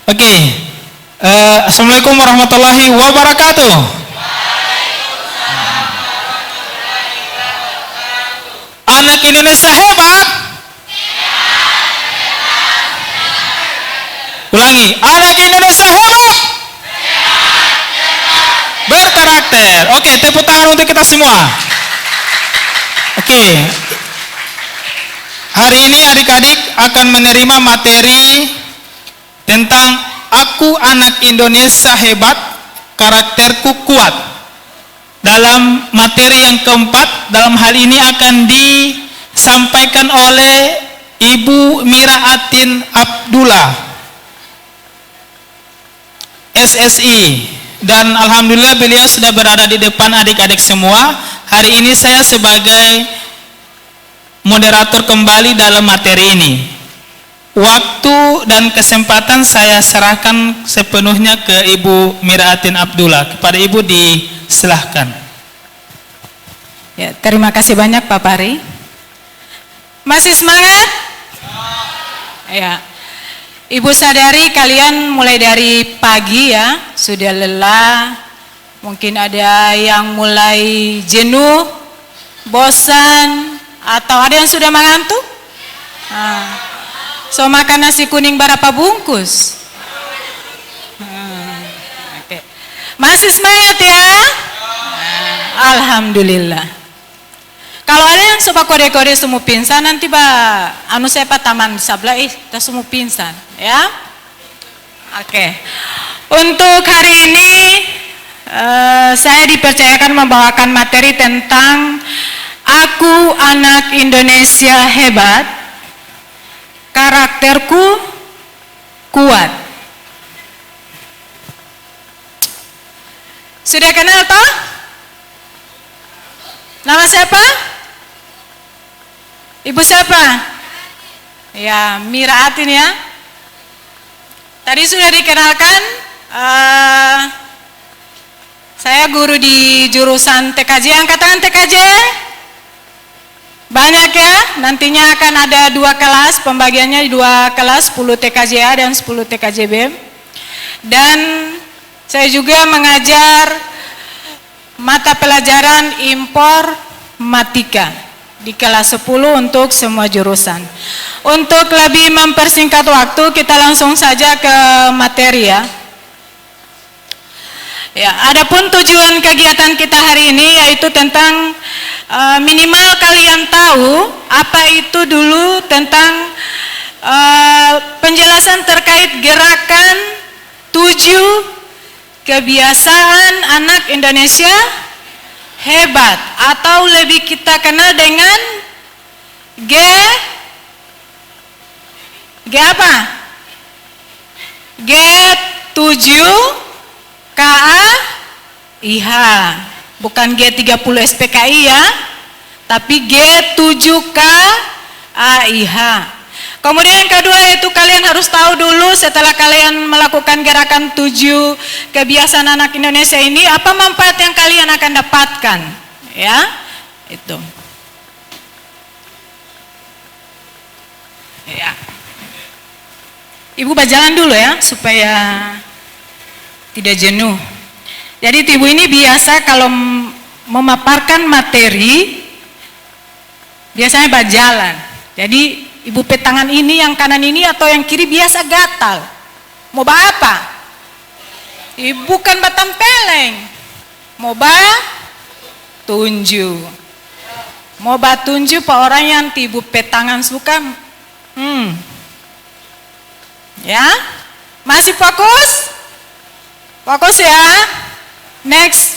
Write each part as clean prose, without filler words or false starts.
Oke. Assalamualaikum warahmatullahi wabarakatuh. Anak Indonesia hebat. Ulangi, anak Indonesia hebat. Berkarakter. Oke, tepuk tangan untuk kita semua. Oke. Hari ini adik-adik akan menerima materi tentang aku anak Indonesia hebat, karakterku kuat. Dalam materi yang keempat, dalam hal ini akan disampaikan oleh Ibu Mira Atin Abdullah, SSI. Dan alhamdulillah beliau sudah berada di depan adik-adik semua. Hari ini saya sebagai moderator kembali dalam materi ini. Waktu dan kesempatan saya serahkan sepenuhnya ke Ibu Mira Atin Abdullah. Kepada Ibu disilahkan. Ya, terima kasih banyak Pak Pari. Masih semangat? Ya. Ibu sadari kalian mulai dari pagi ya, sudah lelah. Mungkin ada yang mulai jenuh, bosan, atau ada yang sudah mengantuk? So makan nasi kuning berapa bungkus? Okay. Masih semangat ya? Alhamdulillah. Kalau ada yang coba kode-kode semua pingsan, nanti saya taman sebelah, kita semua pingsan, ya? Oke. Untuk hari ini saya dipercayakan membawakan materi tentang aku anak Indonesia hebat, karakterku kuat. Sudah kenal toh? Nama siapa? Ibu siapa? Ya, Mira Atin ya. Tadi sudah dikenalkan, saya guru di jurusan TKJ. Angkat tangan TKJ. Banyak ya, nantinya akan ada 2 kelas, pembagiannya 2 kelas, 10 TKJA dan 10 TKJB. Dan saya juga mengajar mata pelajaran informatika di kelas 10 untuk semua jurusan. Untuk lebih mempersingkat waktu, kita langsung saja ke materi ya. Ya, adapun tujuan kegiatan kita hari ini yaitu tentang minimal kalian tahu apa itu dulu tentang penjelasan terkait gerakan 7 kebiasaan anak Indonesia hebat, atau lebih kita kenal dengan apa? G7 KAIH, bukan G30 SPKI ya, tapi G7 KAIH. Kemudian yang kedua yaitu kalian harus tahu dulu setelah kalian melakukan gerakan 7 kebiasaan anak Indonesia ini, apa manfaat yang kalian akan dapatkan, ya, itu. Ya. Ibu berjalan dulu ya supaya tidak jenuh. Jadi ibu ini biasa kalau memaparkan materi biasanya berjalan. Jadi ibu petangan ini, yang kanan ini atau yang kiri biasa gatal. Mau apa? Ibu kan tempeleng. Mau tunjuk. Mau tunjuk pak orang yang ibu petangan suka. Ya, masih fokus? Fokus ya. Next.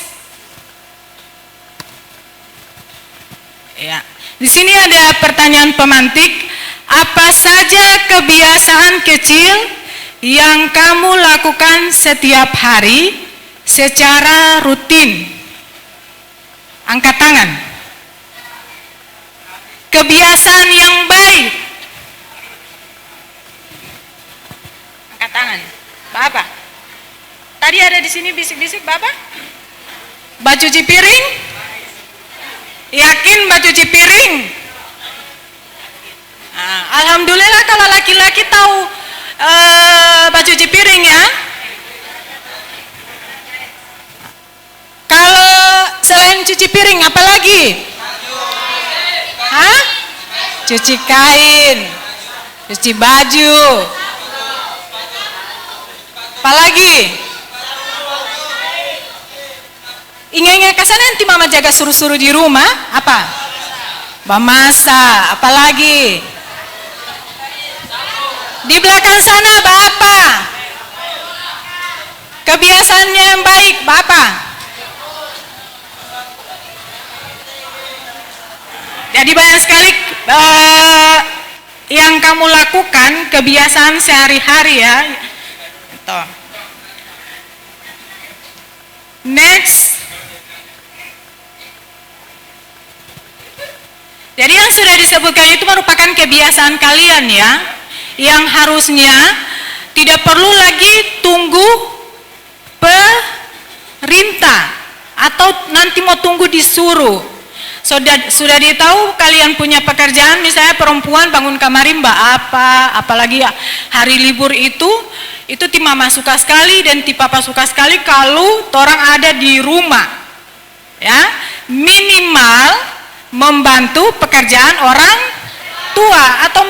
Ya. Di sini ada pertanyaan pemantik. Apa saja kebiasaan kecil yang kamu lakukan setiap hari secara rutin? Angkat tangan. Kebiasaan yang baik. Angkat tangan. Bapak. Tadi ada di sini bisik-bisik Bapak? Baju cuci piring? Yakin baju cuci piring? Nah, alhamdulillah kalau laki-laki tahu baju cuci cuci piring ya. Kalau selain cuci piring apa lagi? Hah? Cuci kain, cuci baju. Apa lagi? Ingat-ingat kesana nanti mama jaga suruh-suruh di rumah. Apa? Memasak. Apa lagi? Di belakang sana apa? Kebiasaannya yang baik apa? Jadi banyak sekali yang kamu lakukan, kebiasaan sehari-hari ya. Itu. Next. Jadi yang sudah disebutkan itu merupakan kebiasaan kalian ya, yang harusnya tidak perlu lagi tunggu perintah atau nanti mau tunggu disuruh. Sudah ditahu kalian punya pekerjaan, misalnya perempuan bangun kamar mbak apa, apalagi hari libur itu ti mama suka sekali dan ti papa suka sekali kalau orang ada di rumah ya, minimal membantu pekerjaan orang tua atau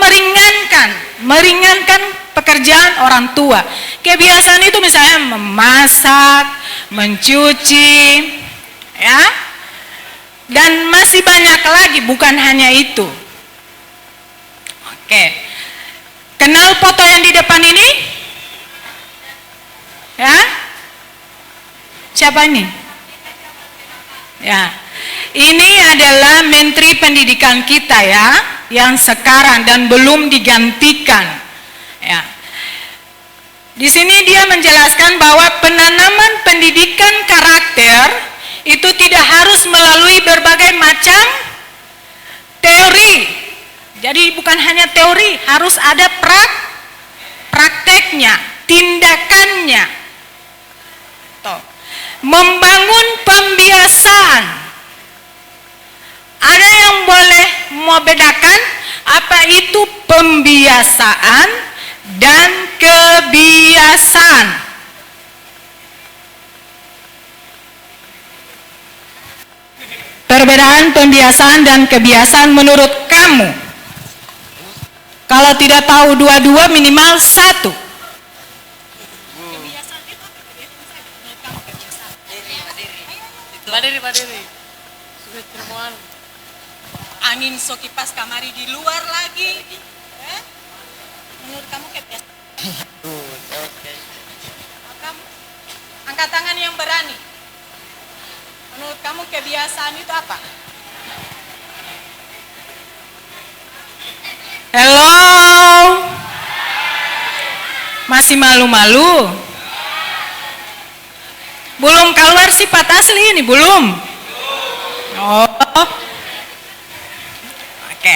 meringankan pekerjaan orang tua. Kebiasaan itu misalnya memasak, mencuci ya, dan masih banyak lagi, bukan hanya itu. Oke, kenal foto yang di depan ini ya, siapa ini ya? Ini adalah Menteri Pendidikan kita ya, yang sekarang dan belum digantikan. Ya. Di sini dia menjelaskan bahwa penanaman pendidikan karakter itu tidak harus melalui berbagai macam teori. Jadi bukan hanya teori, harus ada prakteknya, tindakannya. Tuh. Membangun pembiasaan. Ada yang boleh mau bedakan apa itu pembiasaan dan kebiasaan. Perbedaan pembiasaan dan kebiasaan menurut kamu? Kalau tidak tahu dua-dua minimal satu. Badiri. Angin so kipas kamari di luar lagi. Menurut kamu kebiasaan? Kamu angkat tangan yang berani. Menurut kamu kebiasaan itu apa? Hello? Masih malu-malu? Belum keluar sifat asli ini, belum? Oh. Oke.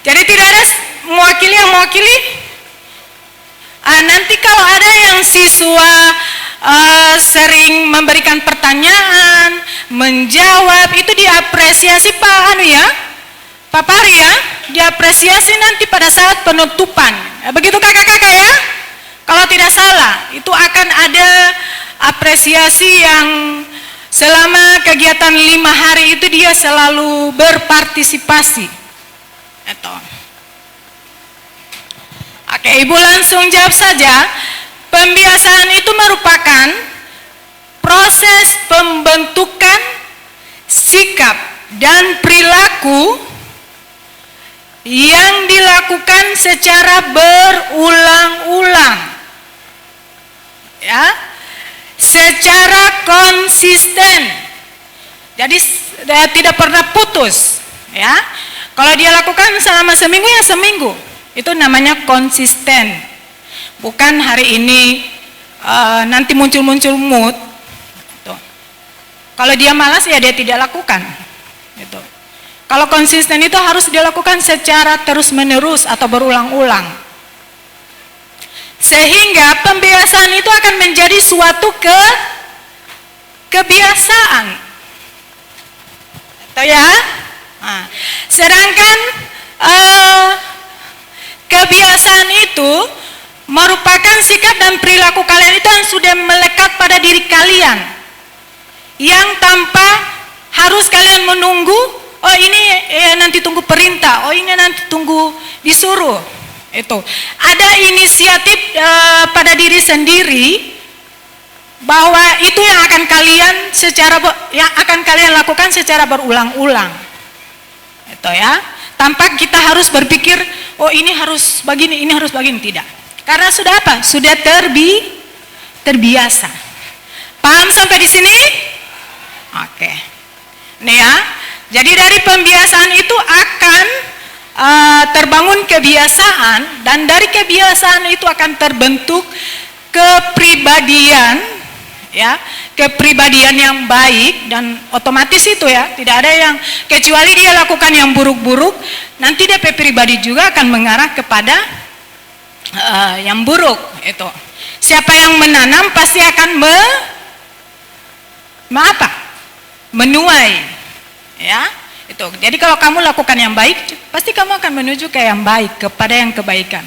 Jadi tidak ada mewakili yang mewakili? Nanti kalau ada yang siswa sering memberikan pertanyaan, menjawab, itu diapresiasi Pak Pak Pari ya, diapresiasi nanti pada saat penutupan. Begitu kakak-kakak ya? Kalau tidak salah, itu akan ada apresiasi yang selama kegiatan 5 hari itu dia selalu berpartisipasi. Oke, Ibu langsung jawab saja. Pembiasaan itu merupakan proses pembentukan sikap dan perilaku yang dilakukan secara berulang-ulang, ya, secara konsisten. Jadi tidak pernah putus, ya. Kalau dia lakukan selama seminggu ya seminggu, itu namanya konsisten. Bukan hari ini nanti muncul-muncul mood. Gitu. Kalau dia malas ya dia tidak lakukan. Gitu. Kalau konsisten itu harus dilakukan secara terus-menerus atau berulang-ulang. Sehingga pembiasaan itu akan menjadi suatu kebiasaan. Atau ya? Nah, sedangkan kebiasaan itu merupakan sikap dan perilaku kalian yang tanpa harus kalian menunggu, oh ini nanti tunggu perintah, oh ini nanti tunggu disuruh. Itu ada inisiatif pada diri sendiri bahwa itu yang akan kalian lakukan secara berulang-ulang. Itu ya, tanpa kita harus berpikir, oh ini harus begini, ini harus begini, tidak. Karena sudah apa? Sudah terbiasa. Paham sampai di sini? Oke. Nih ya. Jadi dari pembiasaan itu akan terbangun kebiasaan, dan dari kebiasaan itu akan terbentuk kepribadian, ya, kepribadian yang baik, dan otomatis itu ya, tidak ada yang kecuali dia lakukan yang buruk-buruk, nanti dia pribadi juga akan mengarah kepada yang buruk. Itu siapa yang menanam pasti akan menuai, ya. Itu. Jadi kalau kamu lakukan yang baik, pasti kamu akan menuju ke yang baik, kepada yang kebaikan.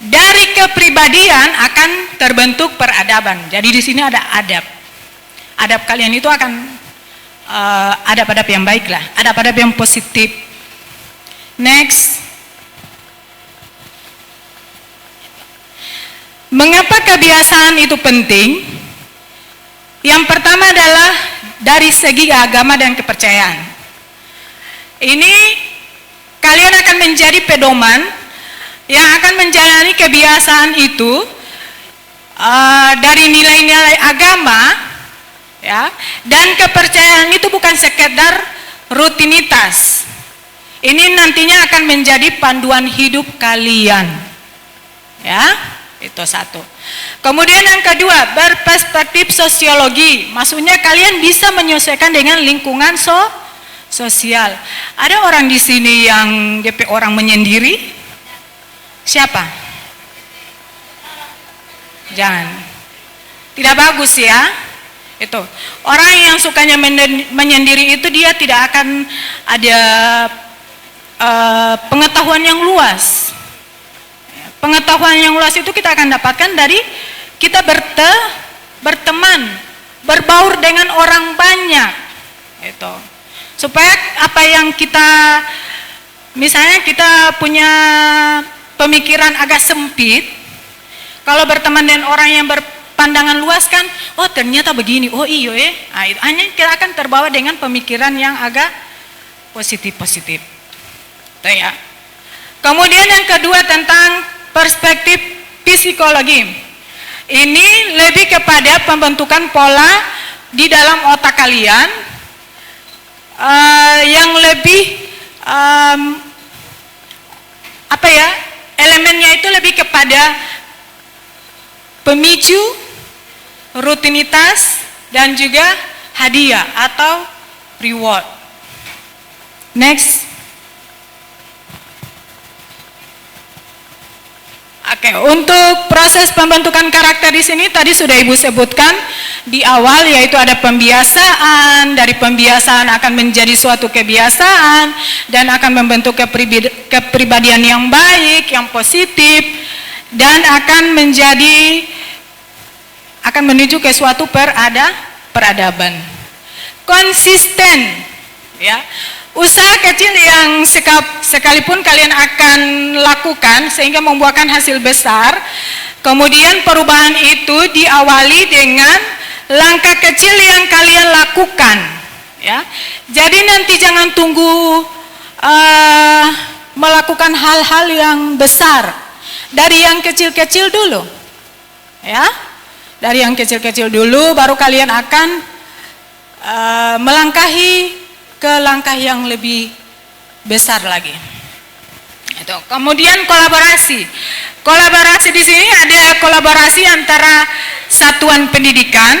Dari kepribadian akan terbentuk peradaban. Jadi di sini ada adab. Adab kalian itu akan adab-adab yang baik lah, adab-adab yang positif. Next. Mengapa kebiasaan itu penting? Yang pertama adalah dari segi agama dan kepercayaan. Ini kalian akan menjadi pedoman yang akan menjalani kebiasaan itu dari nilai-nilai agama, ya, dan kepercayaan itu bukan sekedar rutinitas. Ini nantinya akan menjadi panduan hidup kalian, ya. Itu satu. Kemudian yang kedua, berperspektif sosiologi. Maksudnya kalian bisa menyesuaikan dengan lingkungan sosial. Ada orang di sini yang DP orang menyendiri? Siapa? Jangan. Tidak bagus ya. Itu. Orang yang sukanya menyendiri itu dia tidak akan ada pengetahuan yang luas. Pengetahuan yang luas itu kita akan dapatkan dari kita berteman, berbaur dengan orang banyak. Itu. Supaya apa yang kita, misalnya kita punya pemikiran agak sempit, kalau berteman dengan orang yang berpandangan luas kan, oh ternyata begini, oh iya ya. Nah, itu hanya kita akan terbawa dengan pemikiran yang agak positif-positif. Itu ya. Kemudian yang kedua tentang perspektif psikologi. Ini lebih kepada pembentukan pola di dalam otak kalian yang lebih elemennya itu lebih kepada pemicu, rutinitas, dan juga hadiah atau reward. Next. Oke, untuk proses pembentukan karakter di sini tadi sudah Ibu sebutkan di awal, yaitu ada pembiasaan, dari pembiasaan akan menjadi suatu kebiasaan dan akan membentuk kepribadian yang baik, yang positif, dan akan menuju ke suatu peradaban. Konsisten, ya. Usaha kecil yang sekalipun kalian akan lakukan sehingga membuahkan hasil besar, kemudian perubahan itu diawali dengan langkah kecil yang kalian lakukan, ya. Jadi nanti jangan tunggu melakukan hal-hal yang besar, dari yang kecil-kecil dulu, ya. Dari yang kecil-kecil dulu baru kalian akan melangkahi ke langkah yang lebih besar lagi. Itu. Kemudian kolaborasi. Kolaborasi di sini ada kolaborasi antara satuan pendidikan,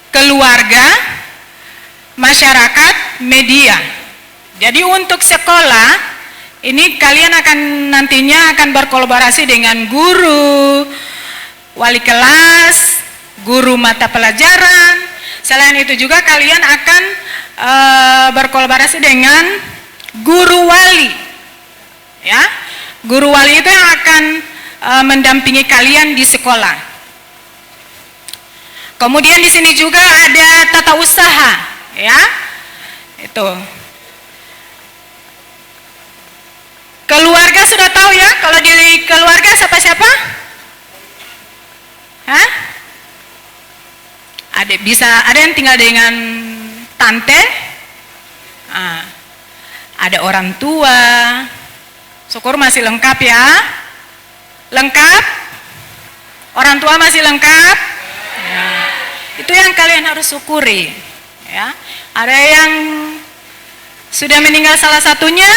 keluarga, masyarakat, media. Jadi untuk sekolah ini kalian nantinya akan berkolaborasi dengan guru, wali kelas, guru mata pelajaran. Selain itu juga kalian akan berkolaborasi dengan guru wali, ya. Guru wali itu yang akan mendampingi kalian di sekolah. Kemudian di sini juga ada tata usaha, ya. Itu. Keluarga sudah tahu ya, kalau di keluarga siapa-siapa? Hah? Ada yang tinggal dengan tante, ada orang tua. Syukur masih lengkap ya, lengkap. Orang tua masih lengkap. Ya. Itu yang kalian harus syukuri. Ya. Ada yang sudah meninggal salah satunya,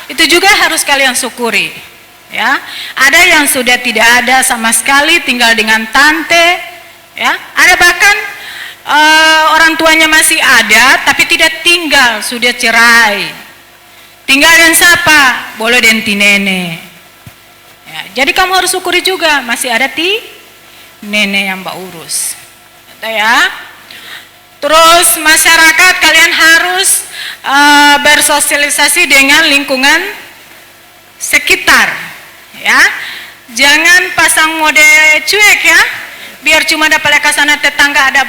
itu juga harus kalian syukuri. Ya. Ada yang sudah tidak ada sama sekali, tinggal dengan tante. Ya. Ada bahkan orang tuanya masih ada, tapi tidak tinggal, sudah cerai. Tinggal dengan siapa? Boleh dengan nenek. Ya, jadi kamu harus syukuri juga, masih ada nenek yang mbak urus. Ya. Terus masyarakat, kalian harus bersosialisasi dengan lingkungan sekitar. Ya. Jangan pasang mode cuek ya, biar cuma dapat kesana tetangga ada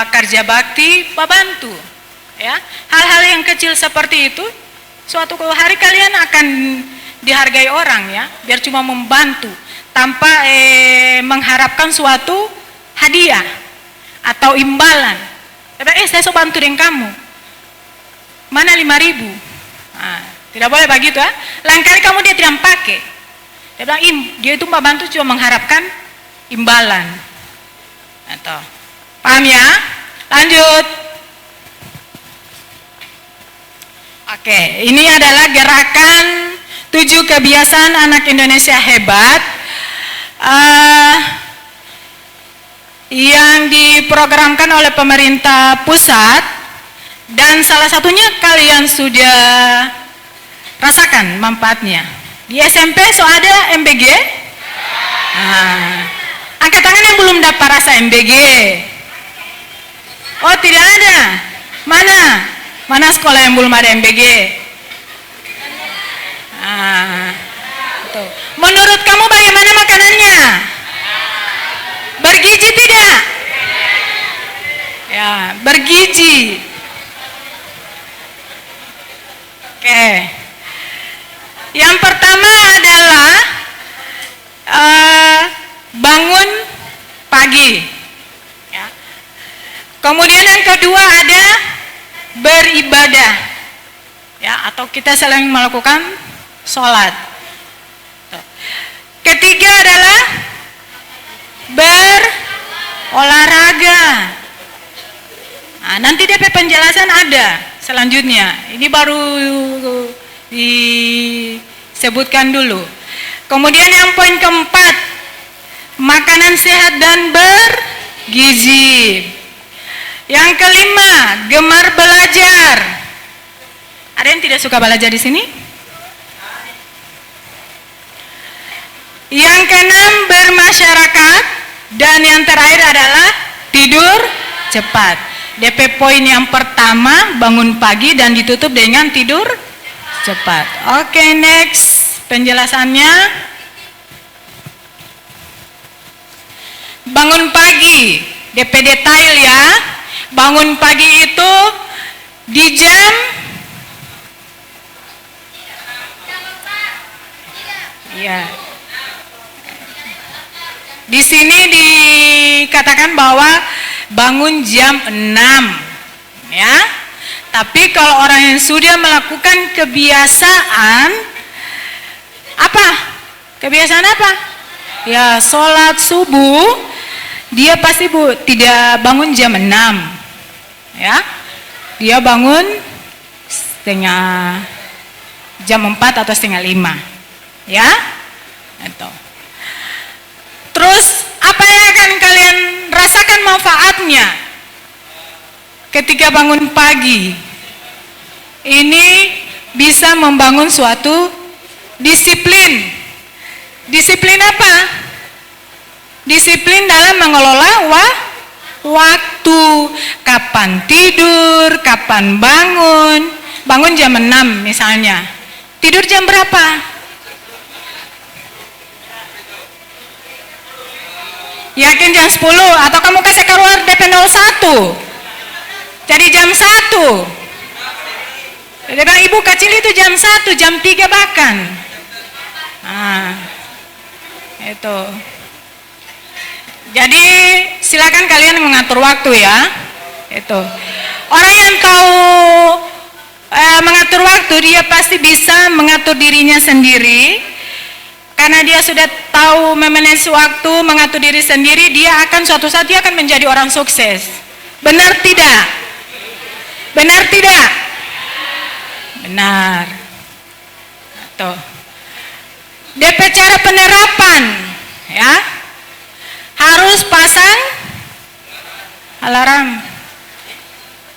kerja bakti, bantu. Ya, hal-hal yang kecil seperti itu, suatu hari kalian akan dihargai orang ya, biar cuma membantu tanpa mengharapkan suatu hadiah atau imbalan. Saya so bantu dengan kamu, mana 5.000? Tidak boleh begitu ya. Lain kali kamu dia tidak pakai. Dia bilang dia itu bantu cuma mengharapkan imbalan. Atau paham ya? Lanjut. Oke, ini adalah gerakan 7 kebiasaan anak Indonesia hebat yang diprogramkan oleh pemerintah pusat, dan salah satunya kalian sudah rasakan manfaatnya. Di SMP so ada MBG? Angkat tangan yang belum dapat rasa MBG. Oh, tidak ada. Mana sekolah yang belum ada MBG? Menurut kamu bagaimana makanannya? Bergizi tidak? Ya, bergizi. Oke. Yang pertama adalah bangun pagi. Ya. Kemudian yang kedua ada beribadah, ya, atau kita sering melakukan sholat. Ketiga adalah berolahraga. Nanti DP penjelasan ada selanjutnya. Ini baru disebutkan dulu. Kemudian yang poin keempat, makanan sehat dan bergizi. Yang kelima, gemar belajar. Ada yang tidak suka belajar di sini? Yang keenam, bermasyarakat. Dan yang terakhir adalah tidur cepat. DP poin yang pertama, bangun pagi dan ditutup dengan tidur cepat. Oke, next penjelasannya. Bangun pagi, DP detail ya. Bangun pagi itu di jam ya. Di sini dikatakan bahwa bangun jam 6 ya. Tapi kalau orang yang sudah melakukan kebiasaan apa? Kebiasaan apa? Ya, sholat subuh, dia pasti tidak bangun jam 6 ya, dia bangun jam 4 atau setengah 5 ya. Itu. Terus apa yang akan kalian rasakan manfaatnya ketika bangun pagi? Ini bisa membangun suatu disiplin. Disiplin apa? Disiplin dalam mengelola waktu. Kapan tidur, kapan bangun. Bangun jam 6 misalnya. Tidur jam berapa? Yakin jam 10 atau kamu kasih keluar DP 01? Jadi jam 1. Dia bilang ibu kecil itu jam 1, jam 3 bahkan. Nah, itu. Jadi silakan kalian mengatur waktu ya. Itu. Orang yang tahu mengatur waktu, dia pasti bisa mengatur dirinya sendiri. Karena dia sudah tahu memanage waktu, mengatur diri sendiri, dia akan suatu saat dia akan menjadi orang sukses. Benar tidak? Benar tidak? Benar. Tuh. DP cara penerapan, ya, harus pasang alarm.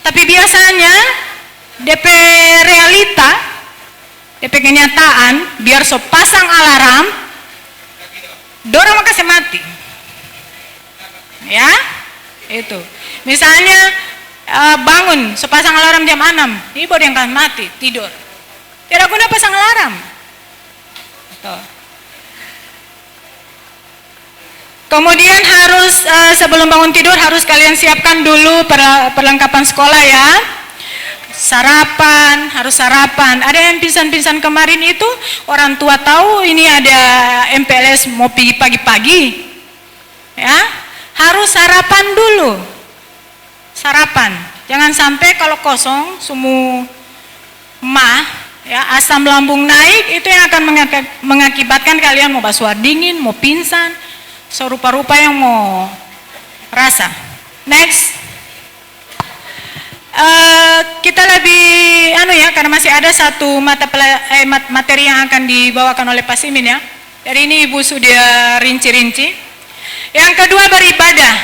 Tapi biasanya DP realita, DP kenyataan, biar so pasang alarm, dorang mau kasih mati. Ya, itu. Misalnya bangun, so pasang alarm jam 6, ibu yang akan mati, tidur. Tidak guna pasang alarm. Tuh. Kemudian harus sebelum bangun tidur harus kalian siapkan dulu perlengkapan sekolah ya. Sarapan, harus sarapan. Ada yang pingsan-pingsan kemarin itu orang tua tahu ini ada MPLS mau pergi pagi-pagi, ya harus sarapan dulu. Sarapan, jangan sampai kalau kosong semua ya asam lambung naik, itu yang akan mengakibatkan kalian mau basuh dingin, mau pingsan, serupa-rupa yang mau rasa. Next. Kita lebih ya, karena masih ada satu materi yang akan dibawakan oleh Pak Simin ya. Dari ini Ibu sudah rinci-rinci. Yang kedua, beribadah.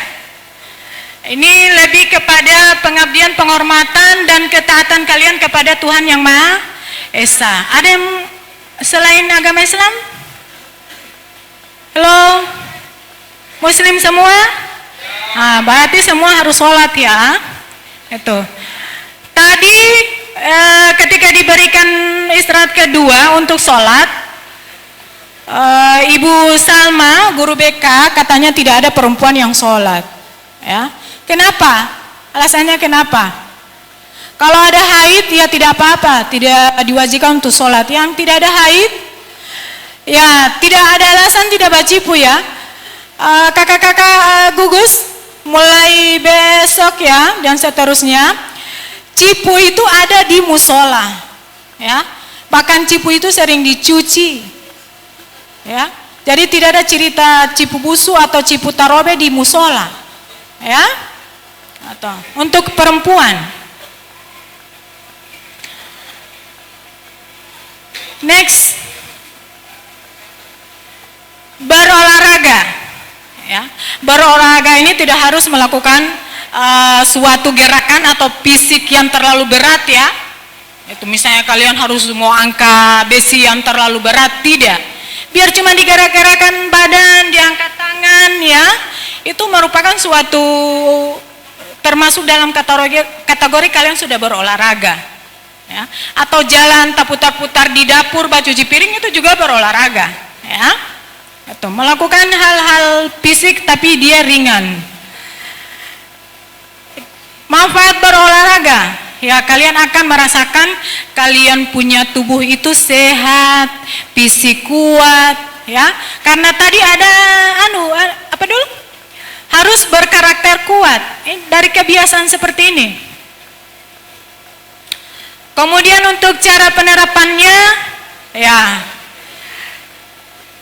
Ini lebih kepada pengabdian, penghormatan dan ketaatan kalian kepada Tuhan Yang Maha Esa. Ada yang selain agama Islam? Halo? Muslim semua? Nah, berarti semua harus sholat ya. Itu. Tadi ketika diberikan istirahat kedua untuk sholat, Ibu Salma, guru BK, katanya tidak ada perempuan yang sholat. Ya, kenapa? Alasannya kenapa? Kalau ada haid, ya tidak apa-apa, tidak diwajibkan untuk sholat. Yang tidak ada haid, ya tidak ada alasan tidak bacipu ya. Kakak-kakak gugus, mulai besok ya dan seterusnya, cipu itu ada di musola, ya. Bahkan cipu itu sering dicuci, ya. Jadi tidak ada cerita cipu busu atau cipu tarobe di musola, ya. Atau untuk perempuan. Next, berolahraga. Ya, berolahraga ini tidak harus melakukan suatu gerakan atau fisik yang terlalu berat ya. Itu misalnya kalian harus mau angkat besi yang terlalu berat, tidak. Biar cuma digerak-gerakan badan, diangkat tangan ya. Itu merupakan suatu termasuk dalam kategori kalian sudah berolahraga. Ya. Atau jalan tak putar-putar di dapur, cuci piring itu juga berolahraga ya. Atau melakukan hal-hal fisik tapi dia ringan. Manfaat berolahraga, ya kalian akan merasakan kalian punya tubuh itu sehat, fisik kuat, ya. Karena tadi ada apa dulu? Harus berkarakter kuat. Dari kebiasaan seperti ini. Kemudian untuk cara penerapannya, ya.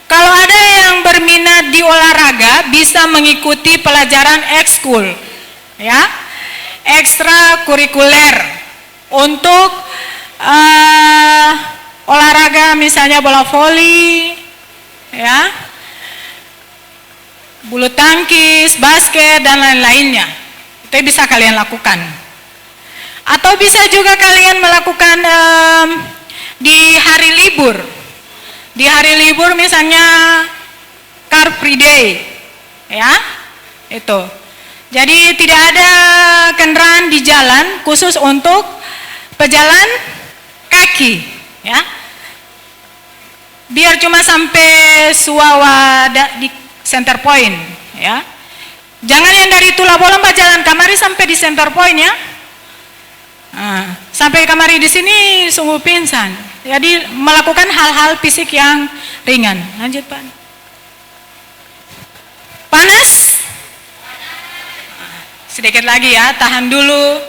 Kalau ada yang berminat di olahraga, bisa mengikuti pelajaran ekskul, ya, ekstrakurikuler untuk olahraga misalnya bola voli, ya, bulu tangkis, basket dan lain-lainnya. Itu bisa kalian lakukan. Atau bisa juga kalian melakukan di hari libur. Di hari libur misalnya Car Free Day, ya, itu. Jadi tidak ada kendaraan di jalan khusus untuk pejalan kaki, ya. Biar cuma sampai Suawa di center point, ya. Jangan yang dari Tula Bolang jalan kamari sampai di center point ya. Sampai kamari di sini sungguh pingsan. Jadi melakukan hal-hal fisik yang ringan. Lanjut Pak. Panas? Sedikit lagi ya, tahan dulu.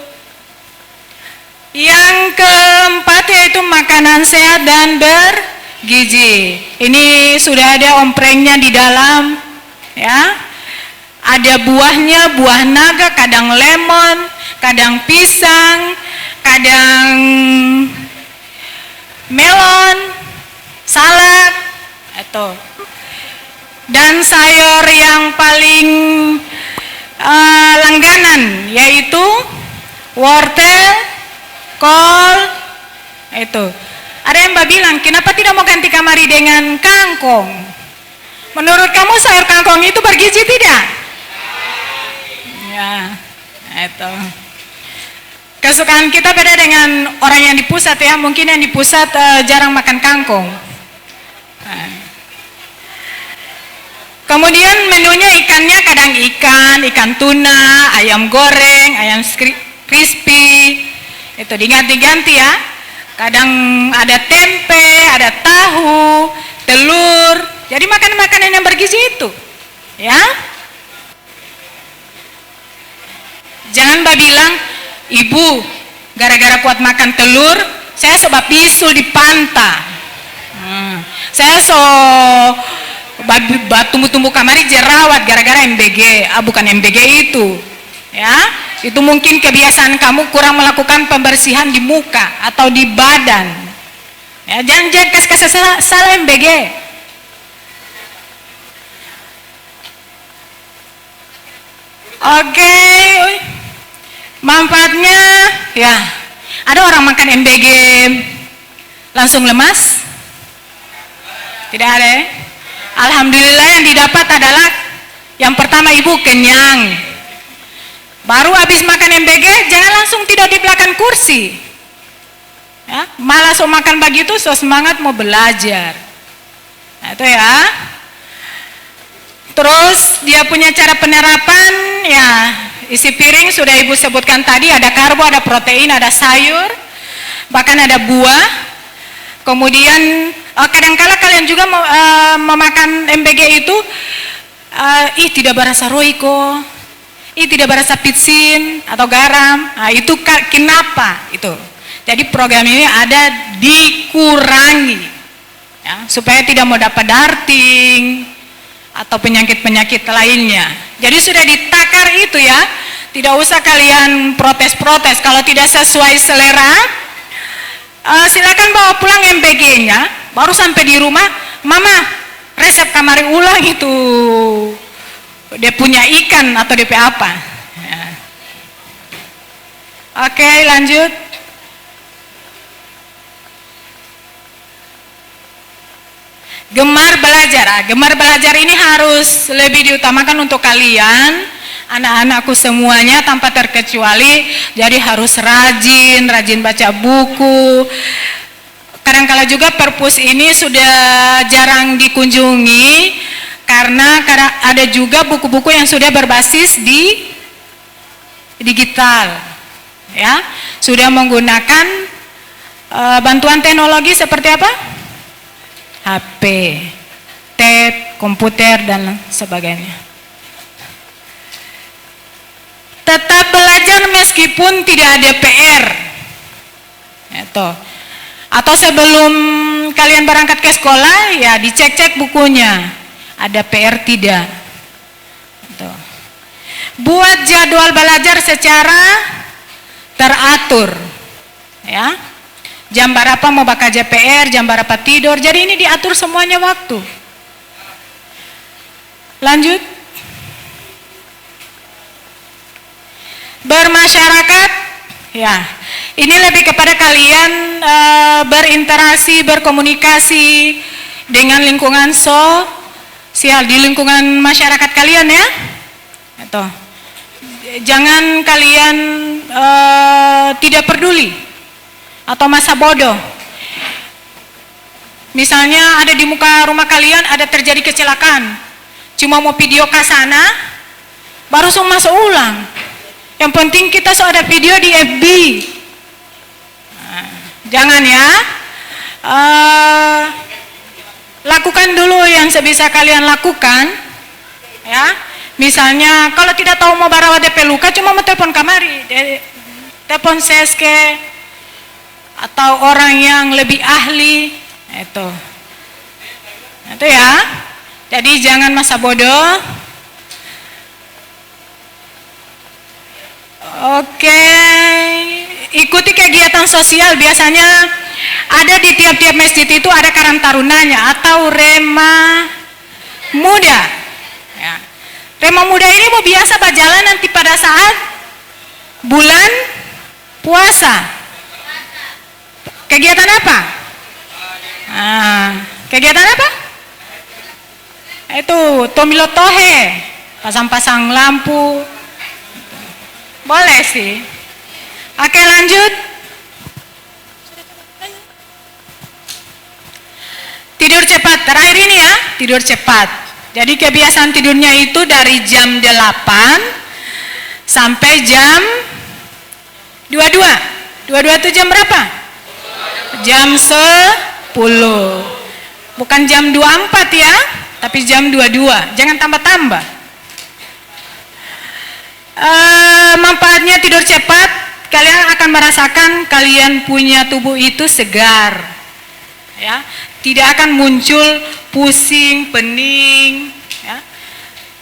Yang keempat yaitu makanan sehat dan bergizi. Ini sudah ada omprengnya di dalam ya. Ada buahnya, buah naga, kadang lemon, kadang pisang, kadang melon, salad, itu. Dan sayur yang paling langganan yaitu wortel, kol, itu. Ada yang mbak bilang, kenapa tidak mau ganti kamari dengan kangkung? Menurut kamu sayur kangkung itu bergizi tidak? Ya, itu. Kesukaan kita beda dengan orang yang di pusat ya. Mungkin yang di pusat jarang makan kangkung. Kemudian menunya ikannya kadang ikan tuna, ayam goreng, ayam crispy. Itu diganti-ganti ya. Kadang ada tempe, ada tahu, telur. Jadi makanan-makanan yang bergizi itu. Ya. Jangan mbak bilang, ibu gara-gara kuat makan telur, saya sebab bisul di pantai. Saya tumbuh-tumbuh kamari jerawat gara-gara MBG. Bukan MBG itu. Ya, itu mungkin kebiasaan kamu kurang melakukan pembersihan di muka atau di badan. Ya, jangan kasih salah MBG. Oke. Manfaatnya ya, ada orang makan MBG langsung lemas? Tidak ada. Alhamdulillah yang didapat adalah yang pertama ibu kenyang. Baru habis makan MBG jangan langsung tidur di belakang kursi. Ya, malah so makan begitu so semangat mau belajar. Nah, itu ya. Terus dia punya cara penerapan ya. Isi piring sudah ibu sebutkan tadi, ada karbo, ada protein, ada sayur, bahkan ada buah. Kemudian kadang-kala kalian juga memakan MBG itu, tidak berasa roiko, tidak berasa pitsin atau garam. Nah, itu kenapa itu? Jadi program ini ada dikurangi, ya, supaya tidak mau dapat darting atau penyakit-penyakit lainnya. Jadi sudah ditakar itu ya, tidak usah kalian protes-protes. Kalau tidak sesuai selera, silakan bawa pulang MBG-nya. Baru sampai di rumah, mama resep kamari ulang itu, dia punya ikan atau DP apa. Ya. Oke, lanjut. Gemar belajar. Gemar belajar ini harus lebih diutamakan untuk kalian, anak-anakku semuanya tanpa terkecuali. Jadi harus rajin baca buku. Kadang-kala juga perpus ini sudah jarang dikunjungi karena ada juga buku-buku yang sudah berbasis di digital, ya, sudah menggunakan bantuan teknologi seperti apa? HP, tab, komputer dan sebagainya. Tetap belajar meskipun tidak ada PR. Itu. Atau sebelum kalian berangkat ke sekolah, ya dicek-cek bukunya. Ada PR tidak? Itu. Buat jadwal belajar secara teratur. Ya. Jam berapa mau baca PR, jam berapa tidur. Jadi ini diatur semuanya waktu. Lanjut. Bermasyarakat, ya. Ini lebih kepada kalian berinteraksi, berkomunikasi dengan lingkungan sosial di lingkungan masyarakat kalian ya. Itu. Jangan kalian tidak peduli atau masa bodoh. Misalnya ada di muka rumah kalian ada terjadi kecelakaan, cuma mau video ke sana, baru masuk ulang. Yang penting kita ada video di FB. Nah, jangan ya. Lakukan dulu yang sebisa kalian lakukan, ya. Misalnya kalau tidak tahu mau barawat DP luka, cuma mau telepon kamari, telepon seske atau orang yang lebih ahli, itu ya. Jadi jangan masa bodoh. Oke, ikuti kegiatan sosial. Biasanya ada di tiap-tiap masjid itu ada karang tarunanya atau rema muda. Ya. Rema muda ini mau biasa berjalan nanti pada saat bulan puasa. Kegiatan apa? Kegiatan apa? Itu tomilo tohe, pasang-pasang lampu. Boleh sih. Oke, lanjut. Tidur cepat. Terakhir ini ya, tidur cepat. Jadi kebiasaan tidurnya itu dari jam 8 sampai jam 22. 22 itu jam berapa? Jam 10. Bukan jam 24 ya, tapi jam 22. Jangan tambah-tambah. Manfaatnya tidur cepat, kalian akan merasakan kalian punya tubuh itu segar. Ya, tidak akan muncul pusing, pening, ya.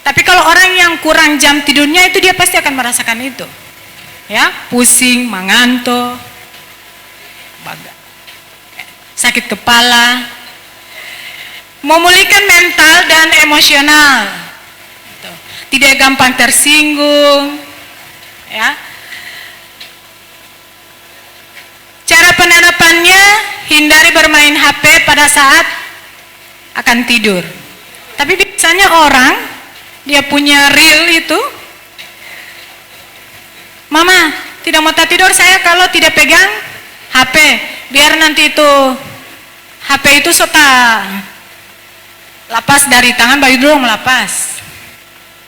Tapi kalau orang yang kurang jam tidurnya itu dia pasti akan merasakan itu. Ya, pusing, mengantuk, sakit kepala. Memulihkan mental dan emosional. Tidak gampang tersinggung, ya. Cara penerapannya, hindari bermain HP pada saat akan tidur. Tapi biasanya orang dia punya reel itu, mama tidak mau tidur saya kalau tidak pegang HP, biar nanti itu HP itu sota lepas dari tangan, baru dulu melepas.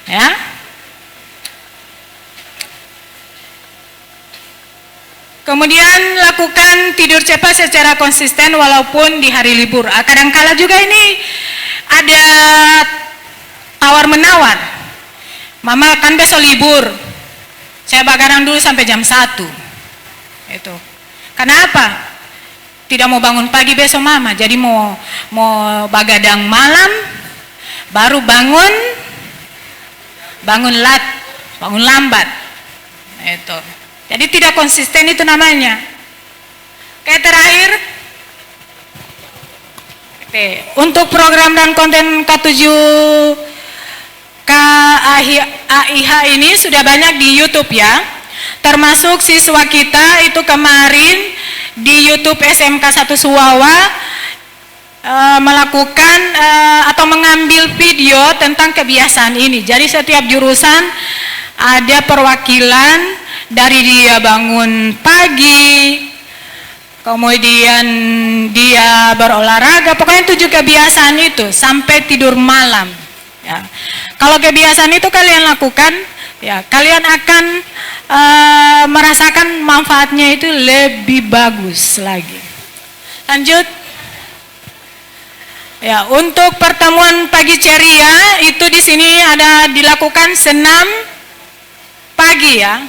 Ya. Kemudian lakukan tidur cepat secara konsisten walaupun di hari libur. Kadang-kala juga ini ada tawar-menawar. Mama kan besok libur, saya begadang dulu sampai jam 1. Itu. Kenapa? Tidak mau bangun pagi besok mama, jadi mau begadang malam, baru bangun lambat. Itu. Jadi tidak konsisten itu namanya. Kayak terakhir, untuk program dan konten K7 KAIH ini sudah banyak di YouTube ya. Termasuk siswa kita itu kemarin di YouTube SMK 1 Suwawa melakukan atau mengambil video tentang kebiasaan ini. Jadi setiap jurusan ada perwakilan, dari dia bangun pagi, kemudian dia berolahraga, pokoknya 7 kebiasaan itu sampai tidur malam. Ya. Kalau kebiasaan itu kalian lakukan, ya kalian akan merasakan manfaatnya itu lebih bagus lagi. Lanjut. Ya, untuk pertemuan pagi ceria itu di sini ada dilakukan senam pagi ya.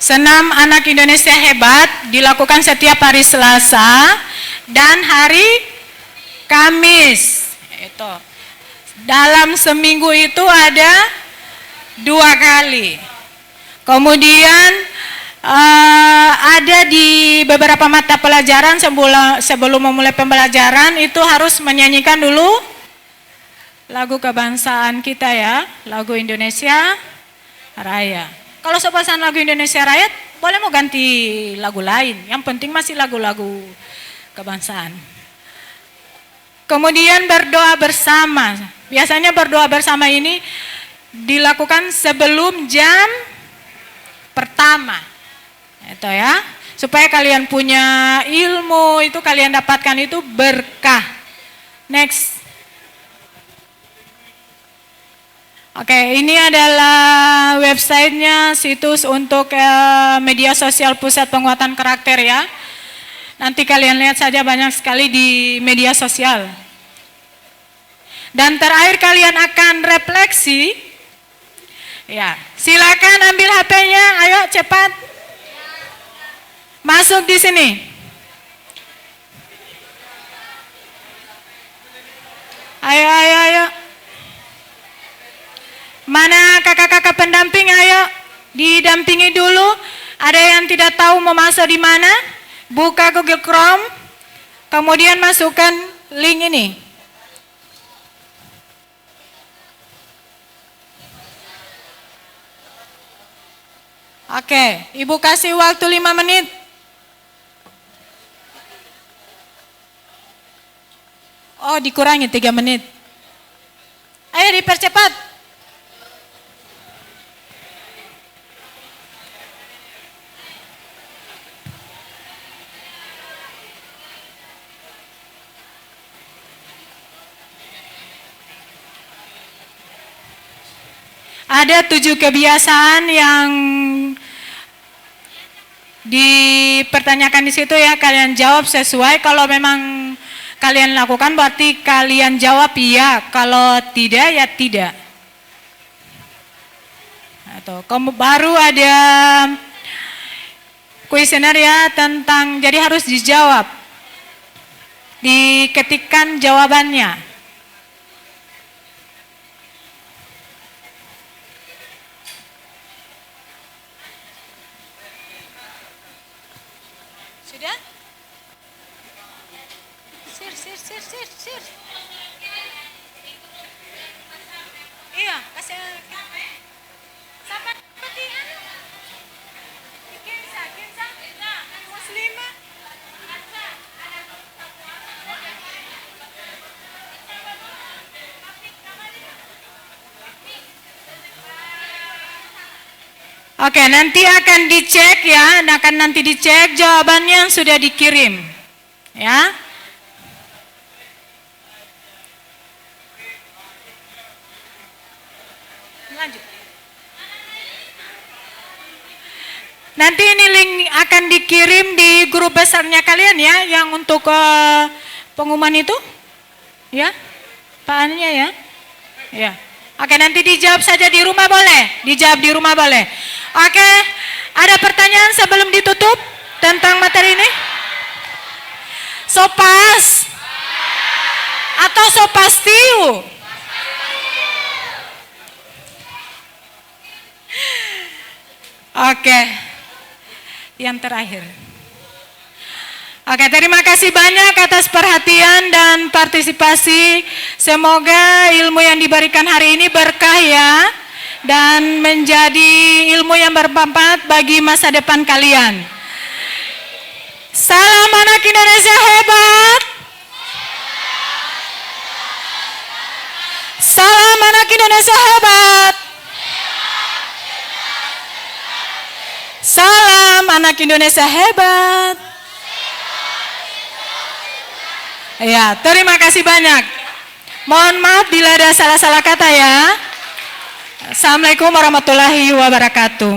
Senam anak Indonesia hebat dilakukan setiap hari Selasa dan hari Kamis. Itu. Dalam seminggu itu ada 2 kali. Kemudian ada di beberapa mata pelajaran sebelum memulai pembelajaran itu harus menyanyikan dulu lagu kebangsaan kita ya, lagu Indonesia Raya. Kalau sepasan lagu Indonesia Raya, boleh mau ganti lagu lain. Yang penting masih lagu-lagu kebangsaan. Kemudian berdoa bersama. Biasanya berdoa bersama ini dilakukan sebelum jam pertama. Itu ya. Supaya kalian punya ilmu, itu kalian dapatkan itu berkah. Next. Oke, ini adalah websitenya, situs untuk media sosial Pusat Penguatan Karakter ya. Nanti kalian lihat saja, banyak sekali di media sosial. Dan terakhir kalian akan refleksi. Ya, silakan ambil HP-nya, ayo cepat. Masuk di sini. Ayo. Mana kakak-kakak pendamping, ayo didampingi dulu. Ada yang tidak tahu mau masuk di mana? Buka Google Chrome, kemudian masukkan link ini. Oke, Ibu kasih waktu 5 menit. Oh, dikurangi 3 menit. Ayo dipercepat. Ada 7 kebiasaan yang dipertanyakan di situ ya, kalian jawab sesuai. Kalau memang kalian lakukan berarti kalian jawab iya, kalau tidak ya tidak. Atau baru ada kuesioner ya tentang, jadi harus dijawab. Diketikkan jawabannya. Sudah? Sir. Iya, kasih. Sahabat peti anu. Kensa. Muslimah. Oke, nanti akan dicek ya, nanti dicek jawabannya yang sudah dikirim. Ya. Lanjut. Nanti ini link akan dikirim di grup besarnya kalian ya, yang untuk pengumuman itu. Ya. Pak Anya ya. Ya. Oke, nanti dijawab saja di rumah boleh? Dijawab di rumah boleh. Oke, ada pertanyaan sebelum ditutup tentang materi ini? Sopas atau sopastiu? Oke, yang terakhir. Oke, terima kasih banyak atas perhatian dan partisipasi. Semoga ilmu yang diberikan hari ini berkah ya, dan menjadi ilmu yang bermanfaat bagi masa depan kalian. Salam anak Indonesia hebat. Salam anak Indonesia hebat. Salam anak Indonesia hebat. Ya, terima kasih banyak. Mohon maaf bila ada salah-salah kata ya. Assalamualaikum warahmatullahi wabarakatuh.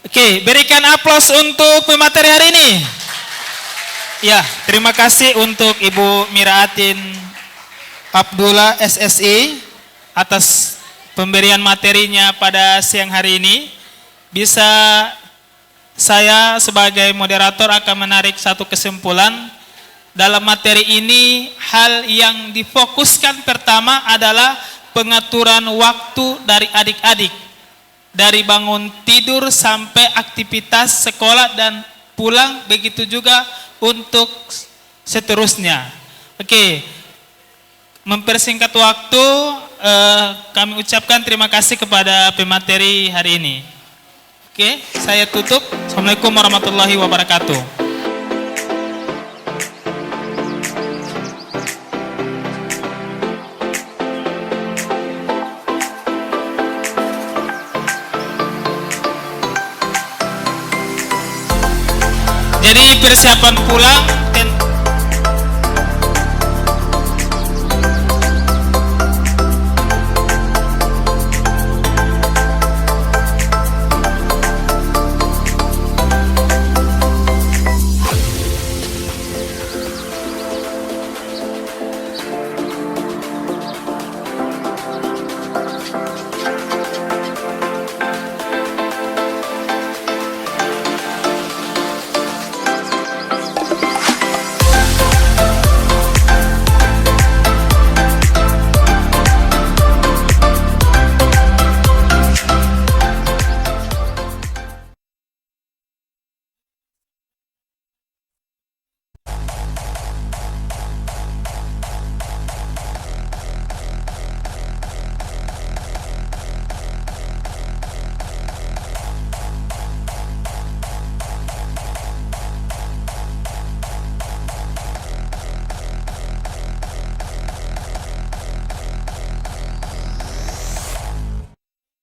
Oke, berikan aplaus untuk pemateri hari ini. Ya, terima kasih untuk Ibu Miraatin Abdullah SSI atas pemberian materinya pada siang hari ini. Bisa saya sebagai moderator akan menarik satu kesimpulan dalam materi ini. Hal yang difokuskan pertama adalah pengaturan waktu dari adik-adik, dari bangun tidur sampai aktivitas sekolah dan pulang, begitu juga untuk seterusnya. Oke, mempersingkat waktu, kami ucapkan terima kasih kepada pemateri hari ini. Oke, saya tutup. Assalamualaikum warahmatullahi wabarakatuh. Jadi persiapan pulang